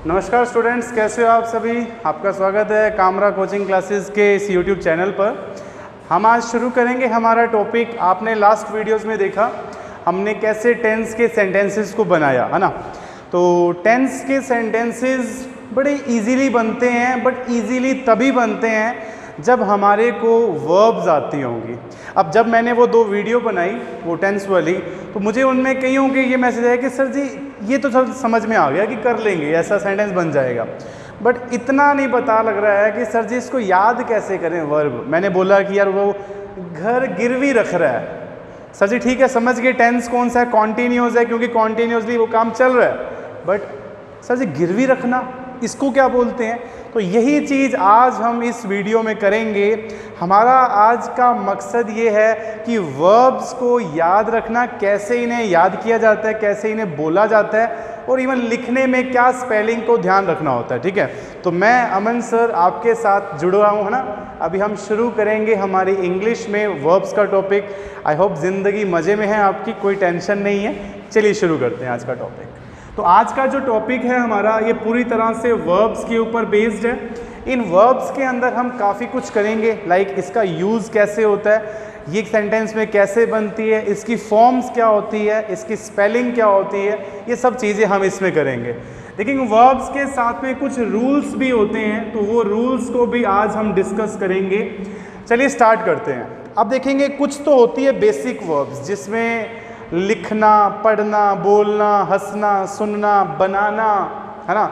नमस्कार स्टूडेंट्स, कैसे हो आप सभी। आपका स्वागत है कामरा कोचिंग क्लासेस के इस यूट्यूब चैनल पर। हम आज शुरू करेंगे हमारा टॉपिक। आपने लास्ट वीडियोस में देखा हमने कैसे टेंस के सेंटेंसेस को बनाया, है ना। तो टेंस के सेंटेंसेस बड़े इजीली बनते हैं, बट इजीली तभी बनते हैं जब हमारे को वर्ब्स आती होंगी। अब जब मैंने वो 2 वीडियो बनाई वो टेंस वाली, तो मुझे उनमें कईयों के ये मैसेज आया कि सर जी ये तो सब समझ में आ गया कि कर लेंगे, ऐसा सेंटेंस बन जाएगा, बट इतना नहीं पता लग रहा है कि सर जी इसको याद कैसे करें वर्ब। मैंने बोला कि यार वो घर गिरवी रख रहा है। सर जी ठीक है, समझ गए टेंस कौन सा है, कॉन्टीन्यूअस है क्योंकि कॉन्टीन्यूअसली वो काम चल रहा है, बट सर जी गिरवी रखना इसको क्या बोलते हैं। तो यही चीज़ आज हम इस वीडियो में करेंगे। हमारा आज का मकसद ये है कि वर्ब्स को याद रखना, कैसे इन्हें याद किया जाता है, कैसे इन्हें बोला जाता है, और इवन लिखने में क्या स्पेलिंग को ध्यान रखना होता है। ठीक है, तो मैं अमन सर आपके साथ जुड़ा हूँ, है ना। अभी हम शुरू करेंगे हमारी इंग्लिश में वर्ब्स का टॉपिक। आई होप ज़िंदगी मज़े में है आपकी, कोई टेंशन नहीं है। चलिए शुरू करते हैं आज का टॉपिक। तो आज का जो टॉपिक है हमारा, ये पूरी तरह से वर्ब्स के ऊपर बेस्ड है। इन वर्ब्स के अंदर हम काफ़ी कुछ करेंगे, लाइक इसका यूज़ कैसे होता है, ये सेंटेंस में कैसे बनती है, इसकी फॉर्म्स क्या होती है, इसकी स्पेलिंग क्या होती है, ये सब चीज़ें हम इसमें करेंगे। लेकिन वर्ब्स के साथ में कुछ रूल्स भी होते हैं, तो वो रूल्स को भी आज हम डिस्कस करेंगे। चलिए स्टार्ट करते हैं। अब देखेंगे कुछ तो होती है बेसिक वर्ब्स, जिसमें लिखना, पढ़ना, बोलना, हंसना, सुनना, बनाना, है ना,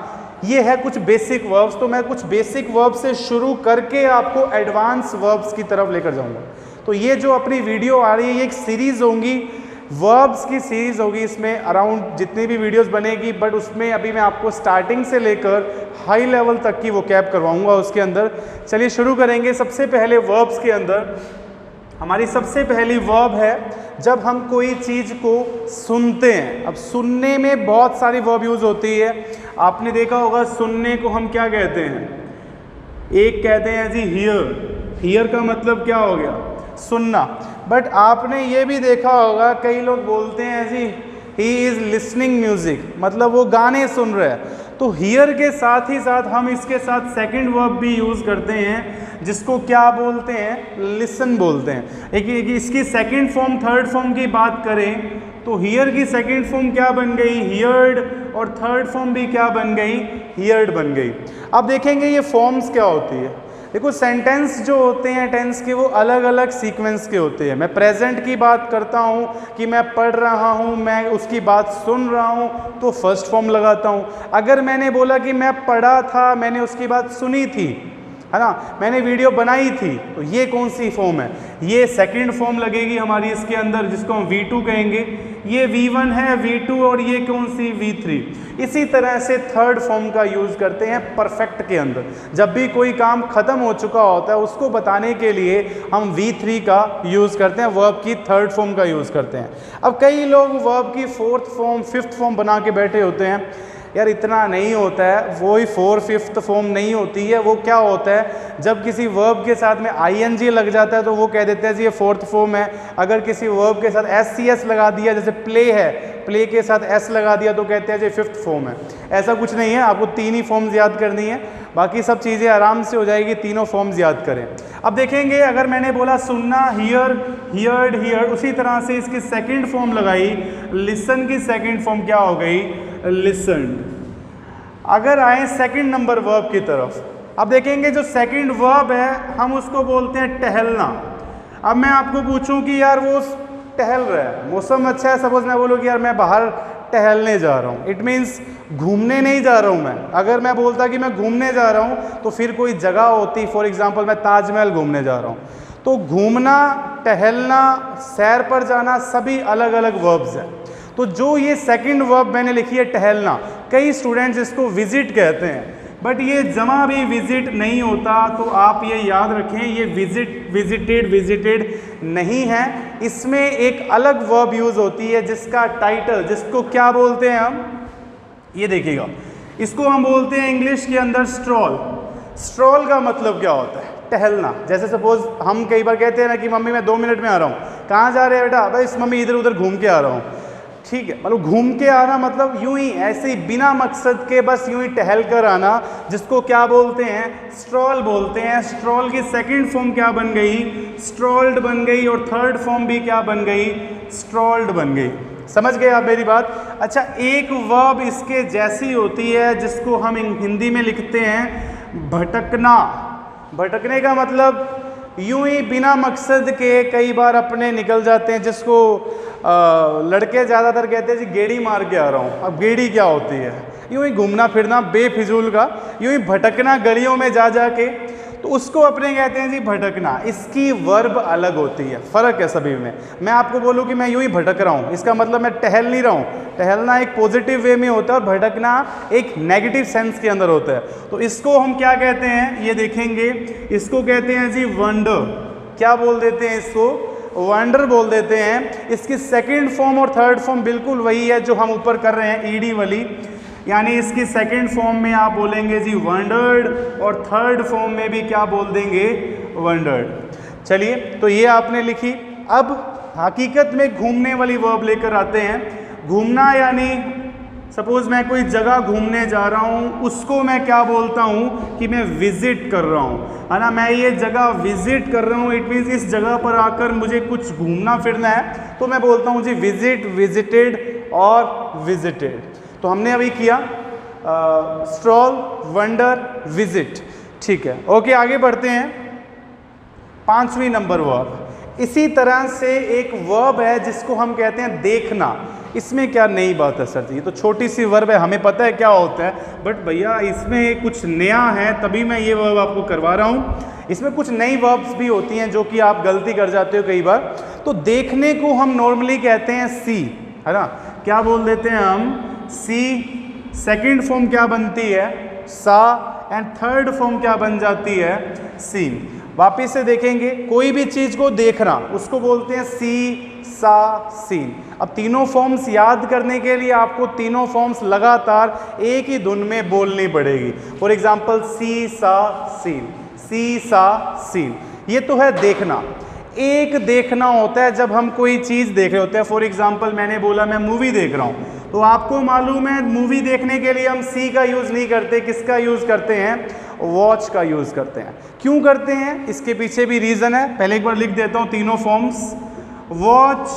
ये है कुछ बेसिक वर्ब्स। तो मैं कुछ बेसिक वर्ब्स से शुरू करके आपको एडवांस वर्ब्स की तरफ लेकर जाऊंगा। तो ये जो अपनी वीडियो आ रही है ये एक सीरीज़ होंगी, वर्ब्स की सीरीज़ होगी। इसमें अराउंड जितनी भी वीडियोस बनेगी, बट उसमें अभी मैं आपको स्टार्टिंग से लेकर हाई लेवल तक की वो कैप करवाऊंगा उसके अंदर। चलिए शुरू करेंगे। सबसे पहले वर्ब्स के अंदर हमारी सबसे पहली वर्ब है जब हम कोई चीज़ को सुनते हैं। अब सुनने में बहुत सारी वर्ब यूज़ होती है। आपने देखा होगा सुनने को हम क्या कहते हैं, एक कहते हैं जी हियर। हियर का मतलब क्या हो गया, सुनना। बट आपने ये भी देखा होगा कई लोग बोलते हैं जी ही इज़ लिसनिंग म्यूज़िक, मतलब वो गाने सुन रहे हैं। तो हियर के साथ ही साथ हम इसके साथ सेकंड वर्ब भी यूज़ करते हैं, जिसको क्या बोलते हैं, लिसन बोलते हैं। एक इसकी सेकंड फॉर्म थर्ड फॉर्म की बात करें तो हियर की सेकंड फॉर्म क्या बन गई, हियर्ड, और थर्ड फॉर्म भी क्या बन गई, हियर्ड बन गई। अब देखेंगे ये फॉर्म्स क्या होती है। देखो सेंटेंस जो होते हैं टेंस के, वो अलग अलग सीक्वेंस के होते हैं। मैं प्रेजेंट की बात करता हूँ कि मैं पढ़ रहा हूँ, मैं उसकी बात सुन रहा हूँ, तो फर्स्ट फॉर्म लगाता हूँ। अगर मैंने बोला कि मैं पढ़ा था, मैंने उसकी बात सुनी थी, है ना, मैंने वीडियो बनाई थी, तो ये कौन सी फॉर्म है, ये सेकंड फॉर्म लगेगी हमारी इसके अंदर, जिसको हम V2 कहेंगे। ये V1 है, V2, और ये कौन सी, V3। इसी तरह से थर्ड फॉर्म का यूज़ करते हैं परफेक्ट के अंदर। जब भी कोई काम ख़त्म हो चुका होता है उसको बताने के लिए हम V3 का यूज़ करते हैं, वर्ब की थर्ड फॉर्म का यूज़ करते हैं। अब कई लोग वर्ब की फोर्थ फॉर्म फिफ्थ फॉर्म बना के बैठे होते हैं। यार इतना नहीं होता है, वो ही 4th 5th फॉर्म नहीं होती है। वो क्या होता है, जब किसी वर्ब के साथ में ING लग जाता है तो वो कह देते हैं जी ये 4th फॉर्म है। अगर किसी वर्ब के साथ SCS लगा दिया, जैसे प्ले है, प्ले के साथ S लगा दिया तो कहते हैं जी 5th फॉर्म है। ऐसा कुछ नहीं है, आपको 3 ही फॉर्म्स याद करनी है, बाकी सब चीज़ें आराम से हो जाएगी, तीनों फॉर्म्स याद करें। अब देखेंगे अगर मैंने बोला सुनना, हियर, हियर्ड, हियर, उसी तरह से इसकी सेकंड फॉर्म लगाई, लिसन की सेकंड फॉर्म क्या हो गई, लिसन्ड। अगर आए सेकंड नंबर वर्ब की तरफ, अब देखेंगे जो सेकंड वर्ब है हम उसको बोलते हैं टहलना। अब मैं आपको पूछूं कि यार वो टहल रहा है, मौसम अच्छा है, सपोज मैं बोलूँ कि यार मैं बाहर टहलने जा रहा हूँ, इट मीन्स घूमने नहीं जा रहा हूँ मैं। अगर मैं बोलता कि मैं घूमने जा रहा हूँ तो फिर कोई जगह होती, फॉर एग्जाम्पल मैं ताजमहल घूमने जा रहा हूँ। तो घूमना, टहलना, सैर पर जाना, सभी अलग अलग वर्ब्स हैं। तो जो ये सेकंड वर्ब मैंने लिखी है टहलना, कई स्टूडेंट्स इसको विजिट कहते हैं, बट ये जमा भी विजिट नहीं होता। तो आप ये याद रखें, ये विजिट, विजिटेड, विजिटेड नहीं है। इसमें एक अलग वर्ब यूज़ होती है जिसका टाइटल, जिसको क्या बोलते हैं हम, ये देखिएगा, इसको हम बोलते हैं इंग्लिश के अंदर स्ट्रॉल। स्ट्रॉल का मतलब क्या होता है, टहलना। जैसे सपोज हम कई बार कहते हैं ना कि मम्मी मैं 2 मिनट में आ रहा हूँ, कहाँ जा रहे हैं बेटा, बस मम्मी इधर उधर घूम के आ रहा हूँ। ठीक है, मतलब घूम के आना मतलब यूं ही ऐसे ही बिना मकसद के बस यूं ही टहल कर आना, जिसको क्या बोलते हैं, स्ट्रॉल बोलते हैं। स्ट्रॉल की सेकंड फॉर्म क्या बन गई, स्ट्रॉल्ड बन गई, और थर्ड फॉर्म भी क्या बन गई, स्ट्रॉल्ड बन गई। समझ गए आप मेरी बात। अच्छा, एक वर्ब इसके जैसी होती है जिसको हम हिंदी में लिखते हैं भटकना। भटकने का मतलब यूं ही बिना मकसद के कई बार अपने निकल जाते हैं, जिसको लड़के ज़्यादातर कहते हैं जी गेड़ी मार के आ रहा हूँ। अब गेड़ी क्या होती है, यूं ही घूमना फिरना बेफिजूल का, यूं ही भटकना गलियों में जा जा के, तो उसको अपने कहते हैं जी भटकना। इसकी वर्ब अलग होती है, फ़र्क है सभी में। मैं आपको बोलूँ कि मैं यूं ही भटक रहा हूँ, इसका मतलब मैं टहल नहीं रहा हूँ। टहलना एक पॉजिटिव वे में होता है और भटकना एक नेगेटिव सेंस के अंदर होता है। तो इसको हम क्या कहते हैं, ये देखेंगे, इसको कहते हैं जी वंडर। क्या बोल देते हैं इसको, वंडर बोल देते हैं। इसकी सेकंड फॉर्म और थर्ड फॉर्म बिल्कुल वही है जो हम ऊपर कर रहे हैं, ईडी वाली, यानी इसकी सेकंड फॉर्म में आप बोलेंगे जी वंडर्ड, और थर्ड फॉर्म में भी क्या बोल देंगे, वंडर्ड। चलिए, तो ये आपने लिखी। अब हकीकत में घूमने वाली वर्ब लेकर आते हैं। घूमना यानी सपोज मैं कोई जगह घूमने जा रहा हूँ, उसको मैं क्या बोलता हूँ कि मैं विजिट कर रहा हूँ, है ना। मैं ये जगह विजिट कर रहा हूँ, इट मीन्स इस जगह पर आकर मुझे कुछ घूमना फिरना है, तो मैं बोलता हूँ जी विजिट, विजिटेड और विजिटेड। तो हमने अभी किया स्ट्रॉल, वंडर, विजिट, ठीक है। ओके, आगे बढ़ते हैं। 5वीं नंबर वर्ब। इसी तरह से एक वर्ब है जिसको हम कहते हैं देखना। इसमें क्या नई बात है सर जी, ये तो छोटी सी वर्ब है, हमें पता है क्या होता है, बट भैया इसमें कुछ नया है, तभी मैं ये वर्ब आपको करवा रहा हूँ। इसमें कुछ नई वर्ब्स भी होती हैं जो कि आप गलती कर जाते हो कई बार। तो देखने को हम नॉर्मली कहते हैं सी, है ना। क्या बोल देते हैं हम, सी। सेकंड फॉर्म क्या बनती है, सा, एंड थर्ड फॉर्म क्या बन जाती है, सीन। वापिस से देखेंगे, कोई भी चीज को देखना उसको बोलते हैं सी, सा, सीन। अब तीनों फॉर्म्स याद करने के लिए आपको तीनों फॉर्म्स लगातार एक ही धुन में बोलनी पड़ेगी। फॉर एग्जाम्पल सी, सा, सीन, सी, सा, सीन। ये तो है देखना। एक देखना होता है जब हम कोई चीज़ देख रहे होते हैं। फॉर एग्जाम्पल मैंने बोला मैं मूवी देख रहा हूँ, तो आपको मालूम है मूवी देखने के लिए हम सी का यूज़ नहीं करते, किसका यूज़ करते हैं, वॉच का यूज़ करते हैं। क्यों करते हैं, इसके पीछे भी रीज़न है। पहले एक बार लिख देता हूँ तीनों फॉर्म्स, वॉच,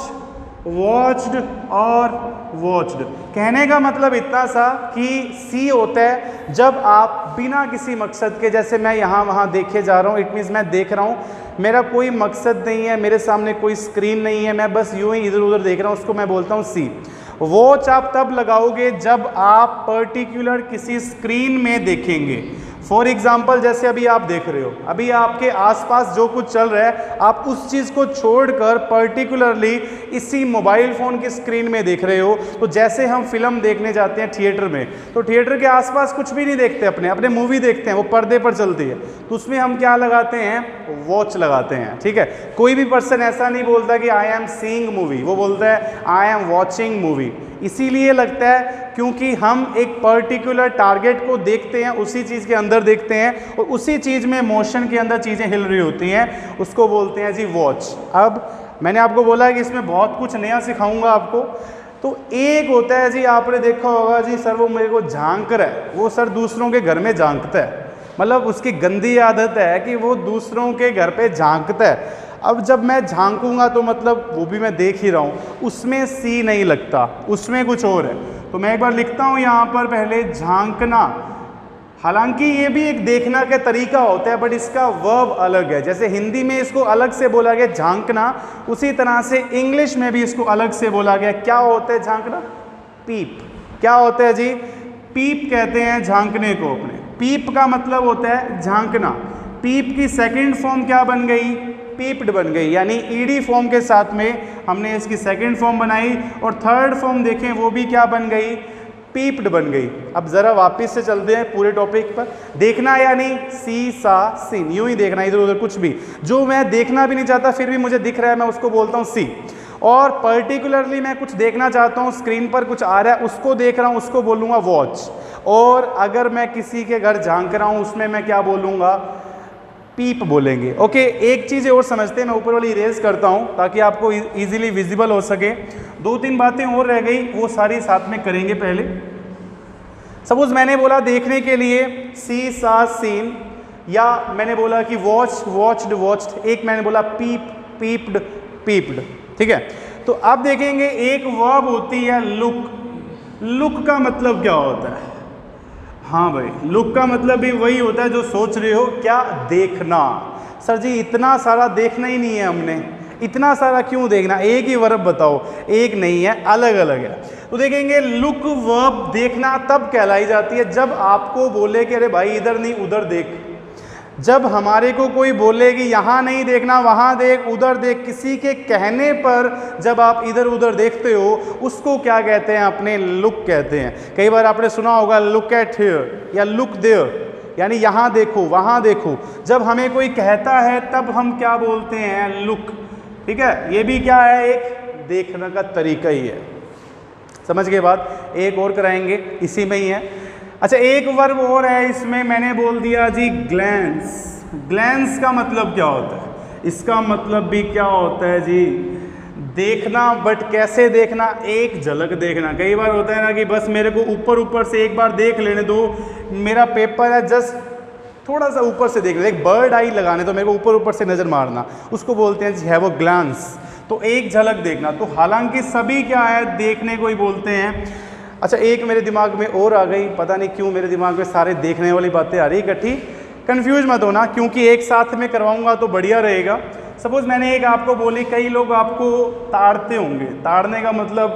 वॉच्ड और वॉच्ड। कहने का मतलब इतना सा कि सी होता है जब आप बिना किसी मकसद के, जैसे मैं यहाँ वहाँ देखे जा रहा हूँ, इट मीन्स मैं देख रहा हूँ, मेरा कोई मकसद नहीं है, मेरे सामने कोई स्क्रीन नहीं है, मैं बस यूं ही इधर उधर देख रहा हूँ, उसको मैं बोलता हूँ सी। वॉच आप तब लगाओगे जब आप पर्टिकुलर किसी स्क्रीन में देखेंगे। फॉर एग्जाम्पल जैसे अभी आप देख रहे हो, अभी आपके आसपास जो कुछ चल रहा है, आप उस चीज़ को छोड़कर पर्टिकुलरली इसी मोबाइल फ़ोन की स्क्रीन में देख रहे हो। तो जैसे हम फिल्म देखने जाते हैं थिएटर में, तो थिएटर के आसपास कुछ भी नहीं देखते, अपने अपने मूवी देखते हैं, वो पर्दे पर चलती है, तो उसमें हम क्या लगाते हैं, वॉच लगाते हैं, ठीक है। कोई भी पर्सन ऐसा नहीं बोलता कि आई एम सीइंग मूवी, वो बोलता है आई एम वॉचिंग मूवी। इसीलिए लगता है क्योंकि हम एक पर्टिकुलर टारगेट को देखते हैं, उसी चीज़ के अंदर देखते हैं, और उसी चीज़ में मोशन के अंदर चीज़ें हिल रही होती हैं, उसको बोलते हैं जी वॉच। अब मैंने आपको बोला है कि इसमें बहुत कुछ नया सिखाऊंगा आपको। तो एक होता है जी, आपने देखा होगा जी, सर वो मेरे को झांक रहा है, वो सर दूसरों के घर में झांकता है, मतलब उसकी गंदी आदत है कि वो दूसरों के घर पे झांकता है। अब जब मैं झांकूंगा तो मतलब वो भी मैं देख ही रहा हूँ, उसमें सी नहीं लगता, उसमें कुछ और है। तो मैं एक बार लिखता हूँ यहाँ पर पहले झांकना। हालांकि ये भी एक देखना का तरीका होता है, बट इसका वर्ब अलग है। जैसे हिंदी में इसको अलग से बोला गया झांकना, उसी तरह से इंग्लिश में भी इसको अलग से बोला गया। क्या होता है झांकना, पीप। क्या होता है जी, पीप कहते हैं झांकने को अपने। पीप का मतलब होता है झांकना। पीप की सेकंड फॉर्म क्या बन गई, पीप्ड बन गई, यानी ईडी फॉर्म के साथ में हमने इसकी सेकंड फॉर्म बनाई, और थर्ड फॉर्म देखें वो भी क्या बन गई, पीप्ड बन गई। अब जरा वापस से चलते हैं पूरे टॉपिक पर। देखना यानी सी, सा, सीन, यूं ही देखना, इधर उधर कुछ भी जो मैं देखना भी नहीं चाहता फिर भी मुझे दिख रहा है, मैं उसको बोलता हूँ सी। और पर्टिकुलरली मैं कुछ देखना चाहता हूँ, स्क्रीन पर कुछ आ रहा है, उसको देख रहा हूँ, उसको बोलूँगा वॉच। और अगर मैं किसी के घर झांक रहा हूँ, उसमें मैं क्या बोलूँगा, पीप बोलेंगे। ओके, एक चीज़ और समझते हैं, मैं ऊपर वाली इरेज करता हूँ ताकि आपको इजीली विजिबल हो सके। 2-3 बातें और रह गई, वो सारी साथ में करेंगे। पहले सपोज मैंने बोला देखने के लिए सी सा सीन, या मैंने बोला कि वॉच वॉच्ड वॉच्ड, एक मैंने बोला पीप पीप्ड पीप्ड, ठीक है। तो अब देखेंगे एक वर्ब होती है लुक। लुक का मतलब क्या होता है? हाँ भाई, लुक का मतलब भी वही होता है जो सोच रहे हो, क्या? देखना। सर जी इतना सारा देखना ही नहीं है हमने, इतना सारा क्यों देखना? एक ही वर्ब बताओ। एक नहीं है, अलग अलग है। तो देखेंगे लुक वर्ब देखना तब कहलाई जाती है जब आपको बोले कि अरे भाई इधर नहीं उधर देख। जब हमारे को कोई बोले कि यहाँ नहीं देखना वहाँ देख उधर देख, किसी के कहने पर जब आप इधर उधर देखते हो उसको क्या कहते हैं? अपने लुक कहते हैं। कई बार आपने सुना होगा लुक एट हियर या लुक देयर, यानी यहाँ देखो वहाँ देखो। जब हमें कोई कहता है तब हम क्या बोलते हैं? लुक, ठीक है। ये भी क्या है? एक देखने का तरीका ही है। समझ के बाद एक और कराएंगे, इसी में ही है। अच्छा एक वर्ब और है इसमें, मैंने बोल दिया जी ग्लैंस। ग्लैंस का मतलब क्या होता है? इसका मतलब भी क्या होता है जी? देखना, बट कैसे देखना? एक झलक देखना। कई बार होता है ना कि बस मेरे को ऊपर ऊपर से एक बार देख लेने दो, मेरा पेपर है जस्ट थोड़ा सा ऊपर से देख ले, एक बर्ड आई लगाने तो मेरे को ऊपर ऊपर से नज़र मारना, उसको बोलते हैं जी है वो ग्लांस। तो एक झलक देखना। तो हालांकि सभी क्या है? देखने को ही बोलते हैं। अच्छा एक मेरे दिमाग में और आ गई, पता नहीं क्यों मेरे दिमाग में सारे देखने वाली बातें आ रही इकट्ठी। कंफ्यूज मत होना क्योंकि एक साथ में करवाऊंगा तो बढ़िया रहेगा। सपोज मैंने एक आपको बोली, कई लोग आपको ताड़ते होंगे। ताड़ने का मतलब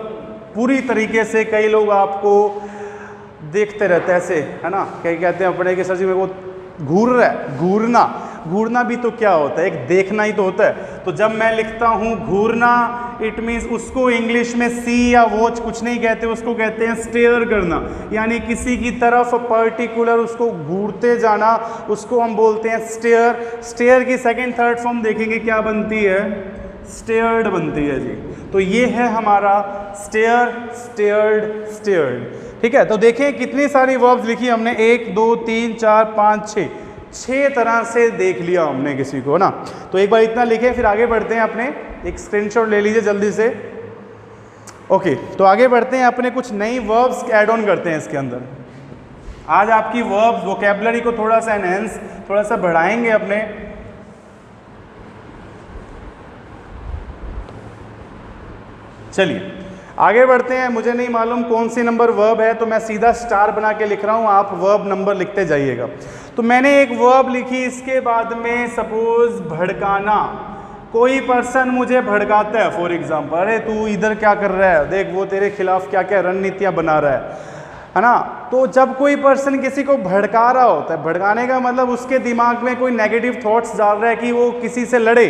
पूरी तरीके से कई लोग आपको देखते रहते हैं ऐसे, है ना। कई कहते हैं अपने के सर जी मेरे को घूर रहा है। घूरना, घूरना भी तो क्या होता है? एक देखना ही तो होता है। तो जब मैं लिखता हूँ घूरना, इट मीन्स उसको इंग्लिश में सी या वॉच कुछ नहीं कहते, उसको कहते हैं स्टेयर करना, यानी किसी की तरफ पर्टिकुलर उसको घूरते जाना, उसको हम बोलते हैं स्टेयर। स्टेयर की सेकंड थर्ड फॉर्म देखेंगे क्या बनती है? स्टेयर्ड बनती है जी। तो ये है हमारा स्टेयर, स्टेयर्ड, स्टेयर्ड, ठीक है। तो देखें कितनी सारी वर्ब्स लिखी हमने, 1 2 3 4 5 6 तरह से देख लिया हमने किसी को, ना। तो एक बार इतना लिखें, फिर आगे बढ़ते हैं। अपने एक स्क्रीनशॉट ले लीजिए जल्दी से। ओके, तो आगे बढ़ते हैं, अपने कुछ नई वर्ब्स ऐड ऑन करते हैं इसके अंदर। आज आपकी वर्ब्स वोकैबुलरी को थोड़ा सा एनहेंस, थोड़ा सा बढ़ाएंगे अपने। चलिए आगे बढ़ते हैं। मुझे नहीं मालूम कौन सी नंबर वर्ब है, तो मैं सीधा स्टार बना के लिख रहा हूँ, आप वर्ब नंबर लिखते जाइएगा। तो मैंने एक वर्ब लिखी, इसके बाद में सपोज भड़काना। कोई पर्सन मुझे भड़काता है, फॉर एग्जाम्पल, अरे तू इधर क्या कर रहा है, देख वो तेरे खिलाफ क्या क्या रणनीतियाँ बना रहा है ना। तो जब कोई पर्सन किसी को भड़का रहा होता है, भड़काने का मतलब उसके दिमाग में कोई नेगेटिव थॉट्स डाल रहा है कि वो किसी से लड़े,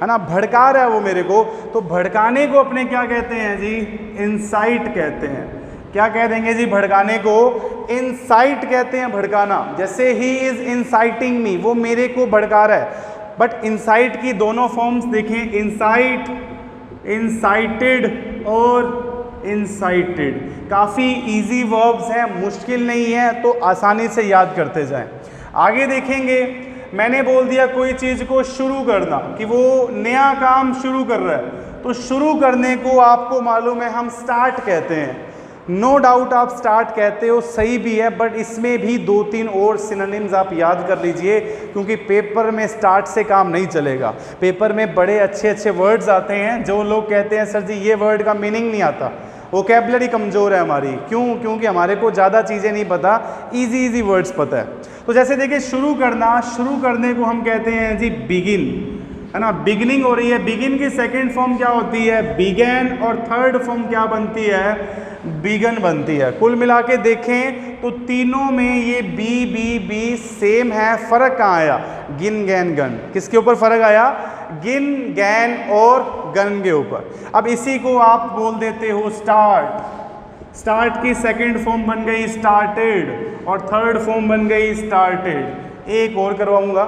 है ना, भड़का रहा है वो मेरे को। तो भड़काने को अपने क्या कहते हैं जी? इंसाइट कहते हैं। क्या कह देंगे जी? भड़काने को इंसाइट कहते हैं। भड़काना, जैसे ही इज इंसाइटिंग मी, वो मेरे को भड़का रहा है। बट इंसाइट की दोनों फॉर्म्स देखें, इंसाइट, इंसाइटेड और इंसाइटेड। काफ़ी इजी वर्ब्स हैं, मुश्किल नहीं है, तो आसानी से याद करते जाएं। आगे देखेंगे, मैंने बोल दिया कोई चीज़ को शुरू करना, कि वो नया काम शुरू कर रहा है। तो शुरू करने को आपको मालूम है हम स्टार्ट कहते हैं। नो डाउट आप स्टार्ट कहते हो, सही भी है, बट इसमें भी 2-3 और सिनोनिम्स आप याद कर लीजिए, क्योंकि पेपर में स्टार्ट से काम नहीं चलेगा। पेपर में बड़े अच्छे अच्छे वर्ड्स आते हैं, जो लोग कहते हैं सर जी ये वर्ड का मीनिंग नहीं आता, वोकैबुलरी कमज़ोर है हमारी। क्यों? क्योंकि हमारे को ज़्यादा चीज़ें नहीं पता, इजी वर्ड्स पता है। तो जैसे देखिए शुरू करना, शुरू करने को हम कहते हैं जी बिगिन, है ना। बिगिनिंग हो रही है, बिगिन की सेकंड फॉर्म क्या होती है? बिगैन, और थर्ड फॉर्म क्या बनती है? बिगन बनती है। कुल मिला के देखें तो तीनों में ये बी बी बी सेम है। फ़र्क कहाँ आया? गिन गैन गन। किसके ऊपर फ़र्क आया? गिन गैन और गन के ऊपर। अब इसी को आप बोल देते हो स्टार्ट। स्टार्ट की सेकंड फॉर्म बन गई स्टार्टेड, और थर्ड फॉर्म बन गई स्टार्टेड। एक और करवाऊंगा।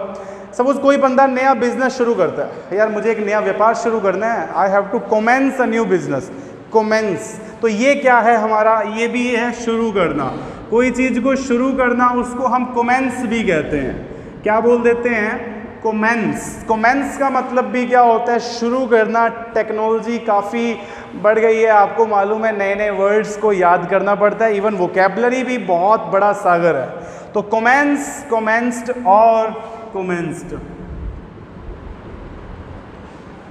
सपोज कोई बंदा नया बिजनेस शुरू करता है, यार मुझे एक नया व्यापार शुरू करना है, I have to commence a new business. Commence, तो ये क्या है हमारा? ये भी है शुरू करना। कोई चीज़ को शुरू करना उसको हम कमेंस भी कहते हैं। क्या बोल देते हैं? कोमेंस का मतलब भी क्या होता है? शुरू करना। टेक्नोलॉजी काफ़ी बढ़ गई है, आपको मालूम है, नए नए वर्ड्स को याद करना पड़ता है, इवन वोकेबलरी भी बहुत बड़ा सागर है। तो कोमेंस, कोमेंस्ड और कोमेंस्ड,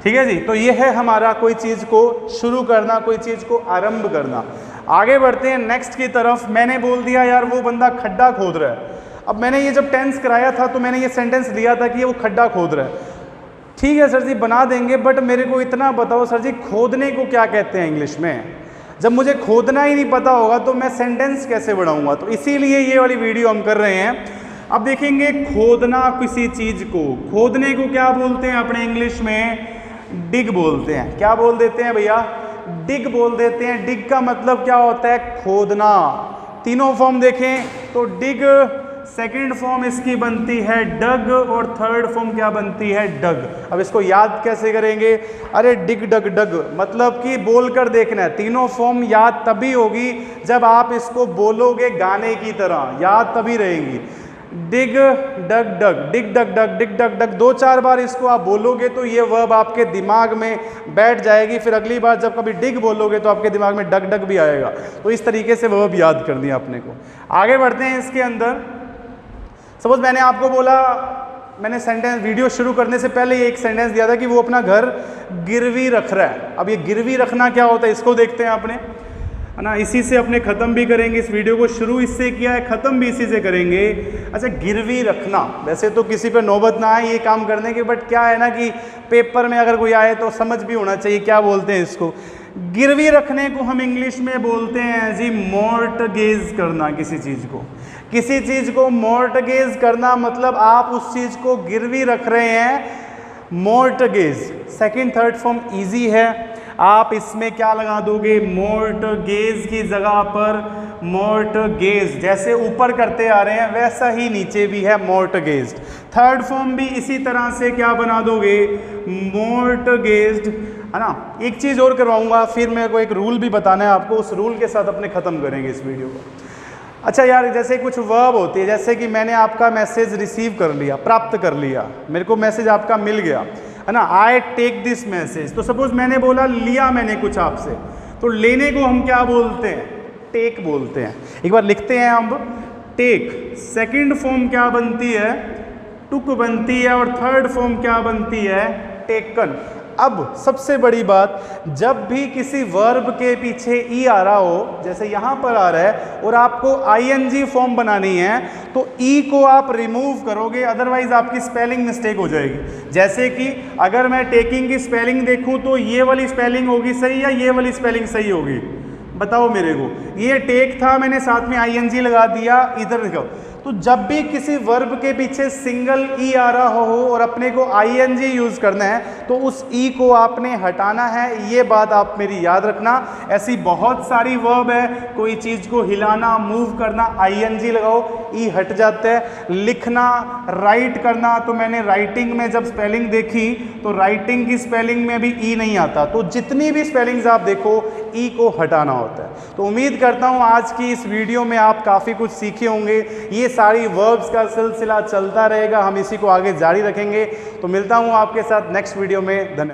ठीक है जी। तो ये है हमारा कोई चीज़ को शुरू करना, कोई चीज़ को आरंभ करना। आगे बढ़ते हैं नेक्स्ट की तरफ। मैंने बोल दिया यार वो बंदा खड्डा खोद रहा है। अब मैंने ये जब टेंस कराया था तो मैंने ये सेंटेंस लिया था कि ये वो खड्डा खोद रहा है। ठीक है सर जी बना देंगे, बट मेरे को इतना बताओ सर जी खोदने को क्या कहते हैं इंग्लिश में? जब मुझे खोदना ही नहीं पता होगा तो मैं सेंटेंस कैसे बढ़ाऊंगा? तो इसीलिए ये वाली वीडियो हम कर रहे हैं। अब देखेंगे खोदना किसी चीज़ को, खोदने को क्या बोलते हैं अपने इंग्लिश में? डिग बोलते हैं। क्या बोल देते हैं भैया? डिग बोल देते हैं। डिग का मतलब क्या होता है? खोदना। तीनों फॉर्म देखें तो डिग, सेकंड फॉर्म इसकी बनती है डग, और थर्ड फॉर्म क्या बनती है? डग। अब इसको याद कैसे करेंगे? अरे डिग डग डग मतलब कि बोलकर देखना है। तीनों फॉर्म याद तभी होगी जब आप इसको बोलोगे गाने की तरह, याद तभी रहेगी। डिग डग डग, डिग डग डग, डिग डग डग, 2-4 बार इसको आप बोलोगे तो ये वर्ब आपके दिमाग में बैठ जाएगी। फिर अगली बार जब कभी डिग बोलोगे तो आपके दिमाग में डग डग भी आएगा। तो इस तरीके से वर्ब याद कर दिया अपने को। आगे बढ़ते हैं इसके अंदर। सपोज मैंने आपको बोला, मैंने सेंटेंस वीडियो शुरू करने से पहले ये एक सेंटेंस दिया था कि वो अपना घर गिरवी रख रहा है। अब ये गिरवी रखना क्या होता है इसको देखते हैं आपने, है ना। इसी से अपने ख़त्म भी करेंगे इस वीडियो को, शुरू इससे किया है, ख़त्म भी इसी से करेंगे। अच्छा गिरवी रखना, वैसे तो किसी पे नौबत ना आए ये काम करने की, बट क्या है ना कि पेपर में अगर कोई आए तो समझ भी होना चाहिए क्या बोलते हैं इसको। गिरवी रखने को हम इंग्लिश में बोलते हैं जी मॉर्टगेज करना। किसी चीज़ को, किसी चीज़ को मॉर्टगेज करना मतलब आप उस चीज़ को गिरवी रख रहे हैं। Mortgage second third form easy है, आप इसमें क्या लगा दोगे? मॉर्टगेज की जगह पर मॉर्टगेज, जैसे ऊपर करते आ रहे हैं वैसा ही नीचे भी है मॉर्टगेज्ड। थर्ड फॉर्म भी इसी तरह से क्या बना दोगे? मॉर्टगेज्ड, है ना। एक चीज़ और करवाऊंगा, फिर मेरे को एक रूल भी बताना है आपको, उस रूल के साथ अपने ख़त्म करेंगे इस वीडियो को। अच्छा यार जैसे कुछ वर्ब होती है, जैसे कि मैंने आपका मैसेज रिसीव कर लिया, प्राप्त कर लिया, मेरे को मैसेज आपका मिल गया, है ना। I take this message. तो सपोज मैंने बोला लिया मैंने कुछ आपसे, तो लेने को हम क्या बोलते हैं? टेक बोलते हैं। एक बार लिखते हैं हम, टेक सेकंड फॉर्म क्या बनती है? टुक बनती है, और थर्ड फॉर्म क्या बनती है? टेकन। अब सबसे बड़ी बात, जब भी किसी वर्ब के पीछे ई आ रहा हो, जैसे यहां पर आ रहा है, और आपको आईएनजी फॉर्म बनानी है तो ई को आप रिमूव करोगे, अदरवाइज आपकी स्पेलिंग मिस्टेक हो जाएगी। जैसे कि अगर मैं टेकिंग की स्पेलिंग देखूं तो ये वाली स्पेलिंग होगी सही या ये वाली स्पेलिंग सही होगी? बताओ मेरे को। ये टेक था, मैंने साथ में आईएनजी लगा दिया, इधर देखो। तो जब भी किसी वर्ब के पीछे सिंगल ई आ रहा हो और अपने को आईएनजी यूज करना है तो उस ई को आपने हटाना है। ये बात आप मेरी याद रखना। ऐसी बहुत सारी वर्ब है, कोई चीज को हिलाना, मूव करना, आईएनजी लगाओ, ई हट जाता है। लिखना, राइट करना, तो मैंने राइटिंग में जब स्पेलिंग देखी तो राइटिंग की स्पेलिंग में भी ई नहीं आता। तो जितनी भी स्पेलिंग्स आप देखो ई को हटाना होता है। तो उम्मीद करता हूँ आज की इस वीडियो में आप काफ़ी कुछ सीखे होंगे। ये सारी वर्ब्स का सिलसिला चलता रहेगा, हम इसी को आगे जारी रखेंगे। तो मिलता हूँ आपके साथ नेक्स्ट वीडियो में। धन्यवाद।